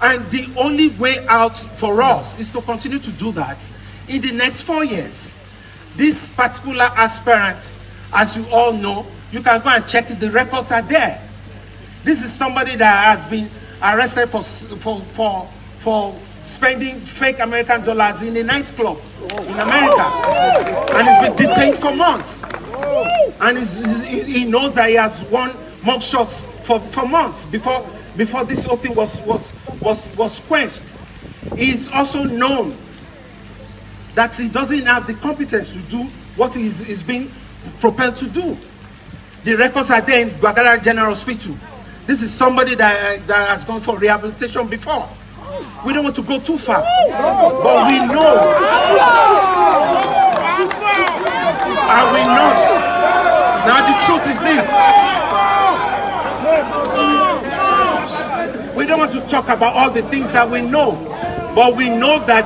And the only way out for us is to continue to do that in the next 4 years. This particular aspirant, as you all know, you can go and check it, the records are there. This is somebody that has been arrested for spending fake American dollars in a nightclub in America. And he's been detained for months. And he knows that he has won mugshots for months before this whole thing was quenched. He's also known that he doesn't have the competence to do what he's being propelled to do. The records are there in Bagada General Hospital. This is somebody that has gone for rehabilitation before. We don't want to go too far, but we know, and we know. Now the truth is this. We don't want to talk about all the things that we know, but we know that,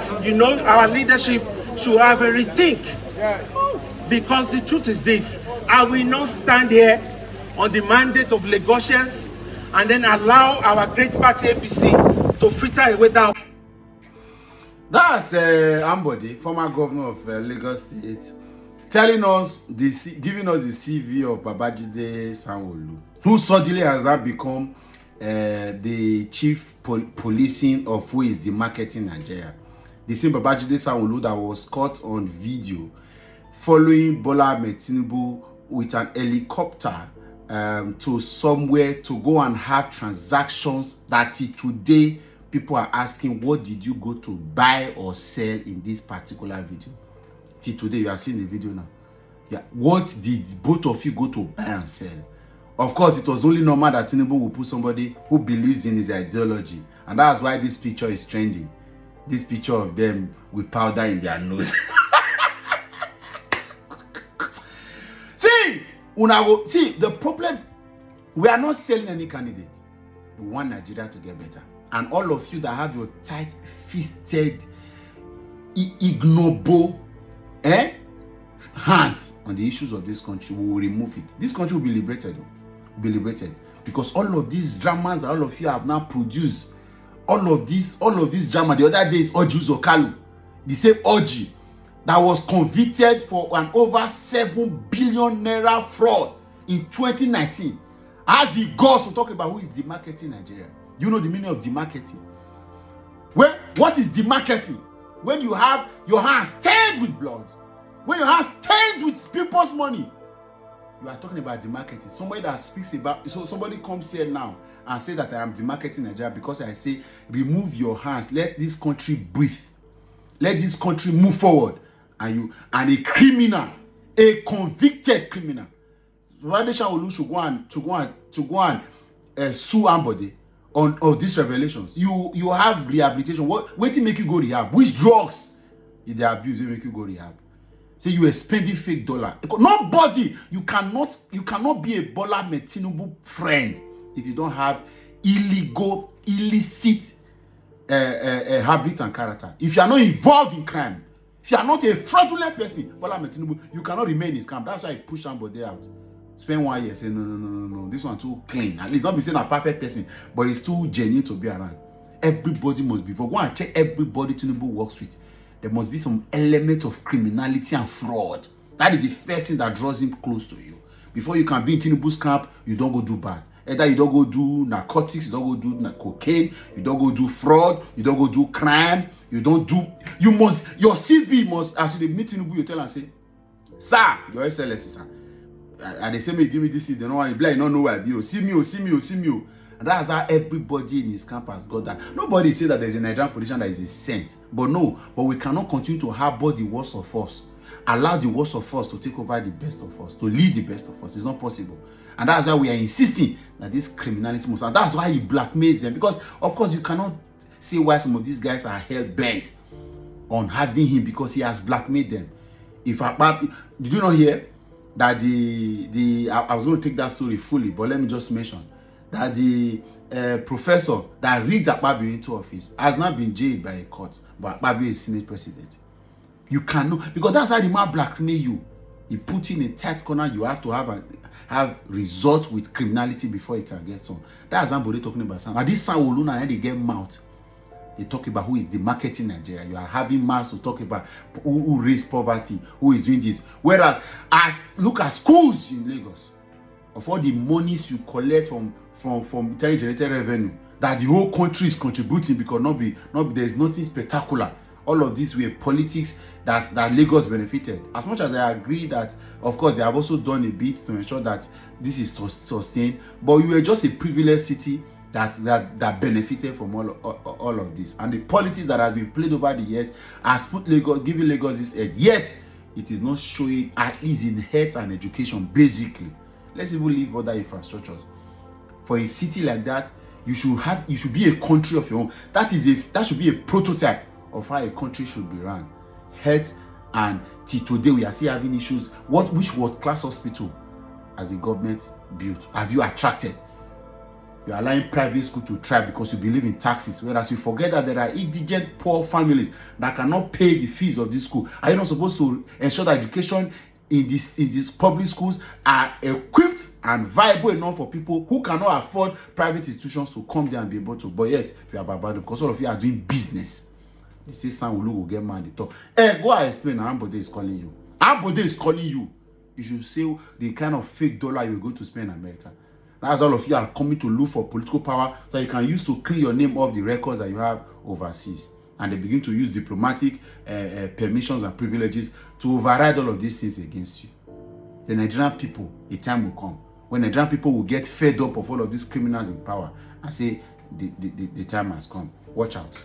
our leadership should have a rethink. Because the truth is this, I will not stand here on the mandate of Lagosians and then allow our great party APC to fritter away that. That's Ambode, former governor of Lagos State, telling us, giving us the CV of Babajide Sanwo Olu, who suddenly has now become the chief policing of who is demarketing Nigeria. The same Babajide Sanwo Olu that was caught on video following Bola Ahmed Tinubu with an helicopter to somewhere to go and have transactions that today people are asking, what did you go to buy or sell in this particular video? Till today, you are seeing the video now. Yeah, what did both of you go to buy and sell? Of course, it was only normal that Tinubu will put somebody who believes in his ideology, and that's why this picture is trending. This picture of them with powder in their nose. See, the problem, we are not selling any candidate. We want Nigeria to get better. And all of you that have your tight-fisted, ignoble hands on the issues of this country, we will remove it. This country will be liberated. Because all of these dramas that all of you have now produced, all of this drama, the other day is Oji Uzokalu, the same Oji that was convicted for an over 7 billion naira fraud in 2019, has the guts to talk about who is demarketing Nigeria. You know the meaning of demarketing? Well, what is demarketing? When you have your hands stained with blood, when your hands stained with people's money, you are talking about demarketing. Somebody that speaks about, so somebody comes here now and say that I am demarketing Nigeria because I say, remove your hands, let this country breathe, let this country move forward. And a criminal, a convicted criminal, Babajide Olu should go and sue Ambode on these revelations. You have rehabilitation. What to make you go rehab? Which drugs did they abuse will make you go rehab? Say you are spending fake dollar. Nobody, you cannot be a Bola Ahmed Tinubu friend if you don't have illicit habits and character. If you are not involved in crime, if you are not a fraudulent person, Bola Ahmed Tinubu, you cannot remain in his camp. That's why he pushed somebody out. Spend 1 year saying, no, this one too clean. At least not be saying a perfect person, but it's too genuine to be around. Everybody must be. For go and check everybody Tinubu works with. There must be some element of criminality and fraud. That is the first thing that draws him close to you. Before you can be in Tinubu's camp, you don't go do bad. Either you don't go do narcotics, you don't go do cocaine, you don't go do fraud, you don't go do crime, your CV must, as you meet Tinubu, you tell and say, sir, your SLS, sir. And they say, me give me this, they don't want to be like, no, where I be. See me. And that's how everybody in his camp has got that. Nobody says that there's a Nigerian politician that is a saint. But we cannot continue to harbor the worst of us. Allow the worst of us to take over the best of us, to lead the best of us. It's not possible. And that's why we are insisting that this criminality must. And that's why he blackmails them. Because, of course, you cannot say why some of these guys are hell-bent on having him because he has blackmailed them. Did you not hear that I was going to take that story fully, but let me just mention that the professor that rigged Akpabio into office has not been jailed by a court, but Akpabio is Senate president. You cannot, because that's how the man blackmail you. He put you in a tight corner. You have to have resort with criminality before you can get some. That's Ambode talking about. Now this Sanwo Olu, and they get mouth They talk about who is demarketing Nigeria. You are having mass to talk about who raised poverty, who is doing this. Whereas, look at schools in Lagos. Of all the monies you collect from generated revenue, that the whole country is contributing, because there's nothing spectacular. All of these were politics that Lagos benefited. As much as I agree that, of course, they have also done a bit to ensure that this is sustained, but you were just a privileged city that benefited from all of this. And the politics that has been played over the years has put Lagos, giving Lagos this edge. Yet it is not showing, at least in health and education, basically. Let's even leave other infrastructures. For a city like that, you should be a country of your own. That should be a prototype of how a country should be run. Health, and till today we are still having issues. Which world-class hospital has the government built? Have you attracted? You are allowing private school to thrive because you believe in taxes, whereas you forget that there are indigent, poor families that cannot pay the fees of this school. Are you not supposed to ensure that education in these public schools are equipped and viable enough for people who cannot afford private institutions to come there and be able to? But yet, you have abandoned because all of you are doing business. They say Sanwo Olu will get mad. They talk. Go and explain. Ambode is calling you. Ambode is calling you. You should say the kind of fake dollar you're going to spend in America. That's all of you are coming to look for political power that you can use to clean your name off the records that you have overseas. And they begin to use diplomatic permissions and privileges to override all of these things against you. The Nigerian people, a time will come when Nigerian people will get fed up of all of these criminals in power and say the time has come. Watch out.